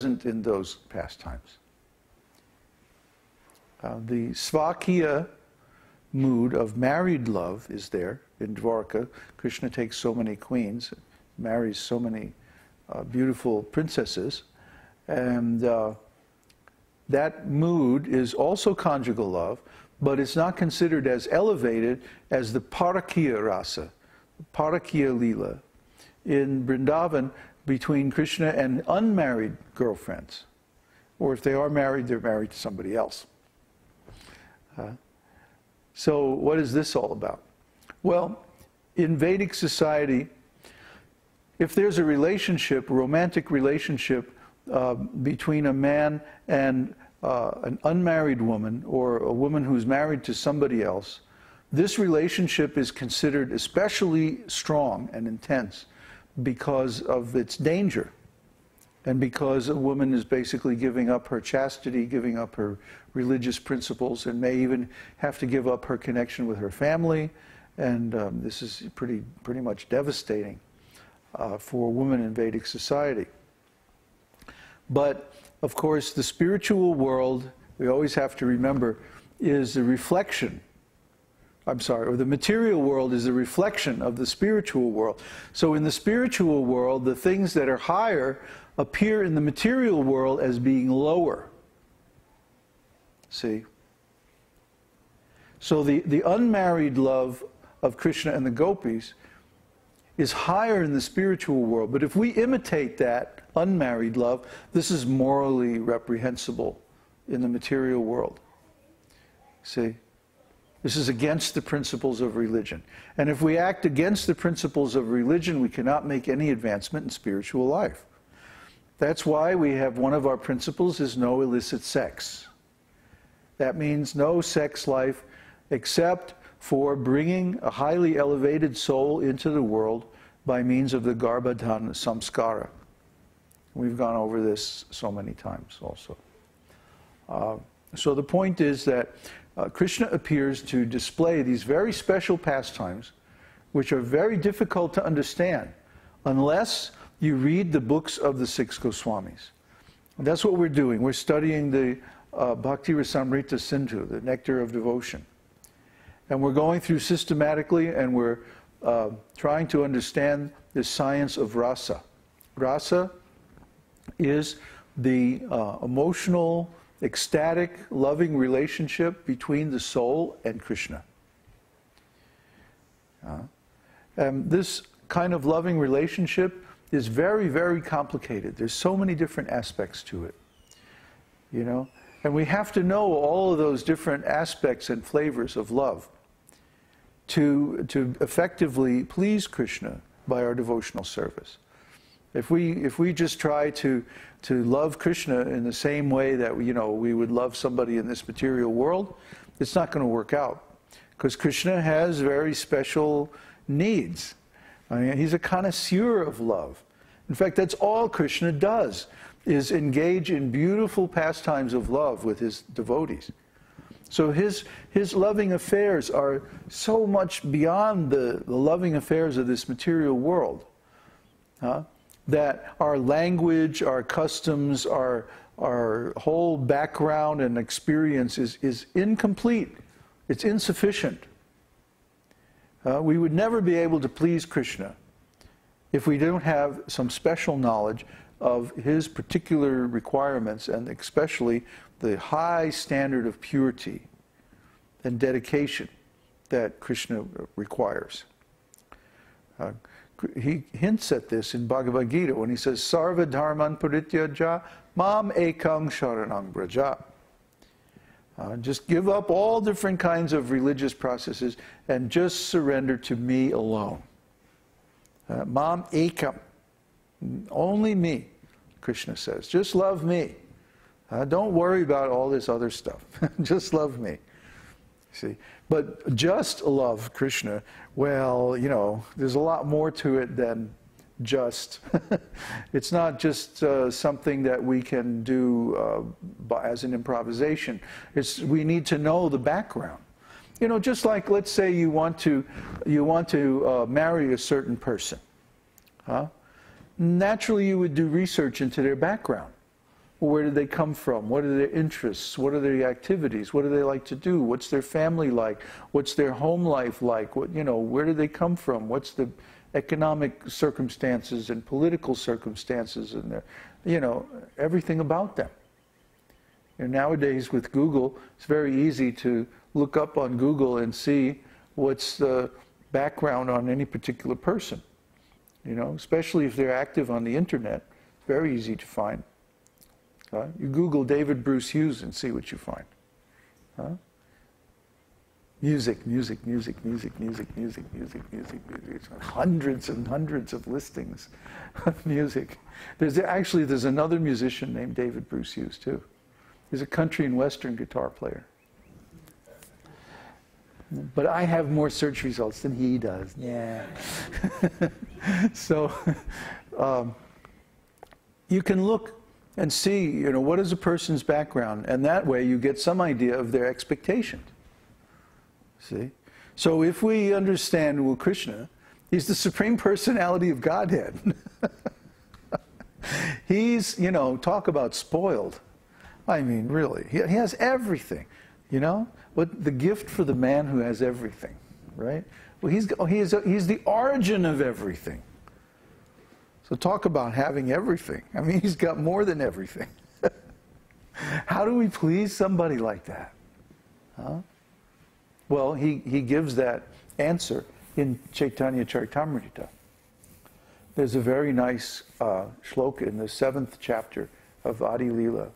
in those pastimes. The Svakiya mood of married love is there in Dwarka. Krishna takes so many queens, marries so many beautiful princesses, and that mood is also conjugal love, but it's not considered as elevated as the Parakiya rasa, Parakiya lila, in Vrindavan between Krishna and unmarried girlfriends. Or if they are married, they're married to somebody else. So what is this all about? Well, in Vedic society, if there's a relationship, a romantic relationship between a man and an unmarried woman, or a woman who's married to somebody else, this relationship is considered especially strong and intense because of its danger, and because a woman is basically giving up her chastity, giving up her religious principles, and may even have to give up her connection with her family, and this is pretty much devastating for a woman in Vedic society. But of course, the spiritual world, we always have to remember, is a reflection. Or the material world is a reflection of the spiritual world. So in the spiritual world, the things that are higher appear in the material world as being lower. See? So the unmarried love of Krishna and the gopis is higher in the spiritual world. But if we imitate that unmarried love, this is morally reprehensible in the material world. See? This is against the principles of religion. And if we act against the principles of religion, we cannot make any advancement in spiritual life. That's why we have one of our principles is no illicit sex. That means no sex life except for bringing a highly elevated soul into the world by means of the garbhadhana samskara. We've gone over this so many times also. So the point is that Krishna appears to display these very special pastimes, which are very difficult to understand unless you read the books of the six Goswamis. And that's what we're doing. We're studying the Bhakti Rasamrita Sindhu, the nectar of devotion. And we're going through systematically, and we're trying to understand the science of rasa. Rasa is the emotional, ecstatic, loving relationship between the soul and Krishna. And this kind of loving relationship is very, very complicated. There's so many different aspects to it, you know? And we have to know all of those different aspects and flavors of love to effectively please Krishna by our devotional service. If we just try to love Krishna in the same way that we would love somebody in this material world, it's not going to work out, because Krishna has very special needs. I mean, he's a connoisseur of love. In fact, that's all Krishna does, is engage in beautiful pastimes of love with his devotees. So his loving affairs are so much beyond the loving affairs of this material world. That our language, our customs, our whole background and experience is incomplete. It's insufficient. We would never be able to please Krishna if we don't have some special knowledge of his particular requirements, and especially the high standard of purity and dedication that Krishna requires. He hints at this in Bhagavad-gītā when he says, Sarva dharman parityaja mam ekam sharanam braja. Just give up all different kinds of religious processes and just surrender to me alone. Mam ekam. Only me, Krishna says. Just love me. Don't worry about all this other stuff. Just love me. See? But just love Krishna, well, there's a lot more to it than just. It's not just something that we can do as an improvisation. We need to know the background. Just like, let's say you want to marry a certain person. Naturally, you would do research into their background. Well, where did they come from? What are their interests? What are their activities? What do they like to do? What's their family like? What's their home life like? What, you know, where do they come from? What's the economic circumstances and political circumstances and their, you know, everything about them. And nowadays with Google, it's very easy to look up on Google and see what's the background on any particular person. You know, especially if they're active on the internet, very easy to find. You Google David Bruce Hughes and see what you find. Music, music, music, music, music, music, music, music, music. Hundreds and hundreds of listings of music. There's another musician named David Bruce Hughes too. He's a country and western guitar player. But I have more search results than he does. Yeah. So you can look and see, you know, what is a person's background, and that way you get some idea of their expectations. See? So if we understand, well, Krishna, he's the Supreme Personality of Godhead. He's, you know, talk about spoiled. I mean, really, he has everything, you know? What the gift for the man who has everything, right? Well, he's the origin of everything. So talk about having everything. I mean, he's got more than everything. How do we please somebody like that? Huh? Well, he gives that answer in Caitanya-caritāmṛta. There's a very nice shloka in the 7th chapter of Adi Leela.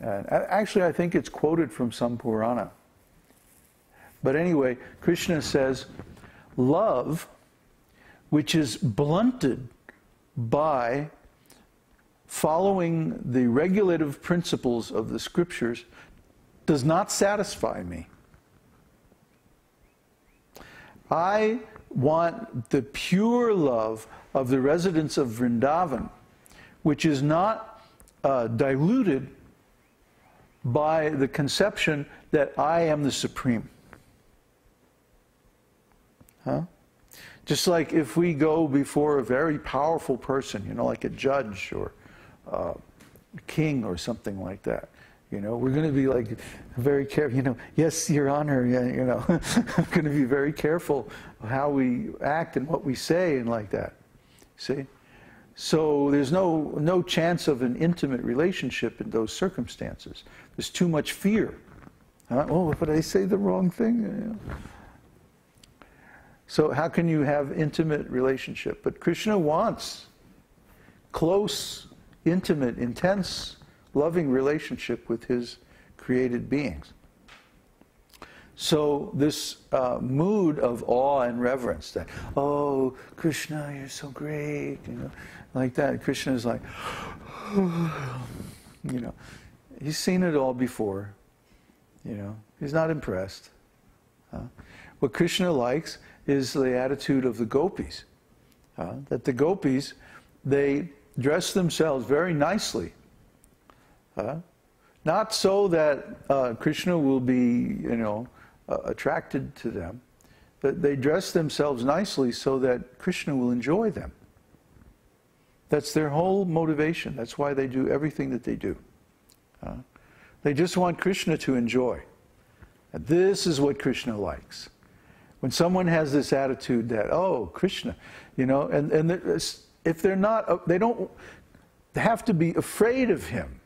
And actually, I think it's quoted from some Purana. But anyway, Krishna says, love, which is blunted by following the regulative principles of the scriptures, does not satisfy me. I want the pure love of the residents of Vrindavan, which is not diluted by the conception that I am the Supreme. Huh? Just like if we go before a very powerful person, you know, like a judge or a king or something like that, you know, we're going to be like very careful, you know, yes, Your Honor, yeah, you know, I'm going to be very careful how we act and what we say and like that. See? So there's no chance of an intimate relationship in those circumstances. There's too much fear. Oh, but I say the wrong thing? You know. So how can you have intimate relationship? But Krishna wants close, intimate, intense, loving relationship with his created beings. So this mood of awe and reverence, that, oh, Krishna, you're so great, you know, like that. Krishna is like, you know, he's seen it all before, you know, he's not impressed. What Krishna likes is the attitude of the gopis, that the gopis, they dress themselves very nicely, not so that Krishna will be, you know, attracted to them, but they dress themselves nicely so that Krishna will enjoy them. That's their whole motivation. That's why they do everything that they do. They just want Krishna to enjoy. And this is what Krishna likes. When someone has this attitude that, oh, Krishna, you know, and if they're not, they don't have to be afraid of him.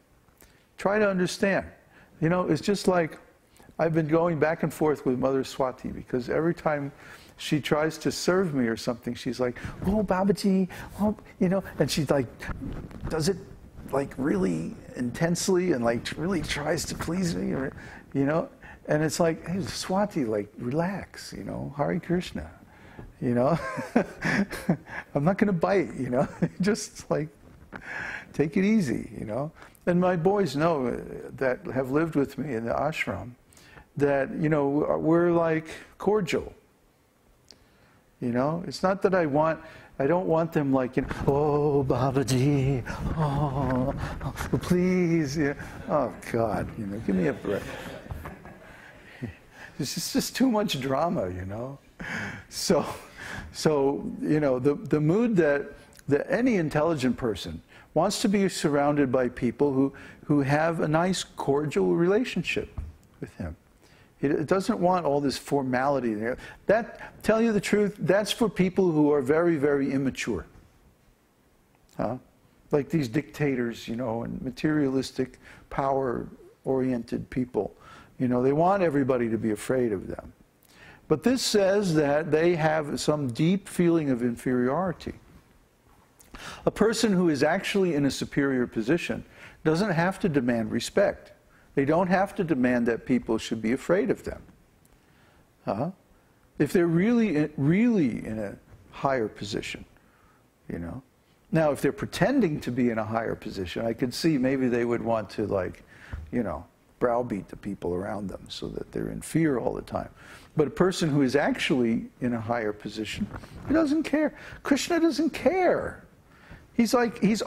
Try to understand. You know, it's just like, I've been going back and forth with Mother Swati, because every time she tries to serve me or something, she's like, oh, Babaji, oh, you know, and she like does it like really intensely and like really tries to please me, or, you know, and it's like, hey, Swati, like, relax, you know, Hare Krishna, you know, I'm not going to bite, you know, just like, take it easy, you know. And my boys know that have lived with me in the ashram, that, you know, we're like cordial. You know, it's not that I don't want them like, you know, oh, Babaji, oh, please, yeah. Oh, God, you know, give me a break. It's just too much drama, you know. So you know, the mood that any intelligent person wants to be surrounded by people who have a nice, cordial relationship with him. It doesn't want all this formality there. That, tell you the truth, that's for people who are very, very immature. Like these dictators, you know, and materialistic, power-oriented people. You know, they want everybody to be afraid of them. But this says that they have some deep feeling of inferiority. A person who is actually in a superior position doesn't have to demand respect. They don't have to demand that people should be afraid of them. If they're really in a higher position, you know. Now, if they're pretending to be in a higher position, I could see maybe they would want to, like, you know, browbeat the people around them so that they're in fear all the time. But a person who is actually in a higher position, he doesn't care. Krishna doesn't care. He's always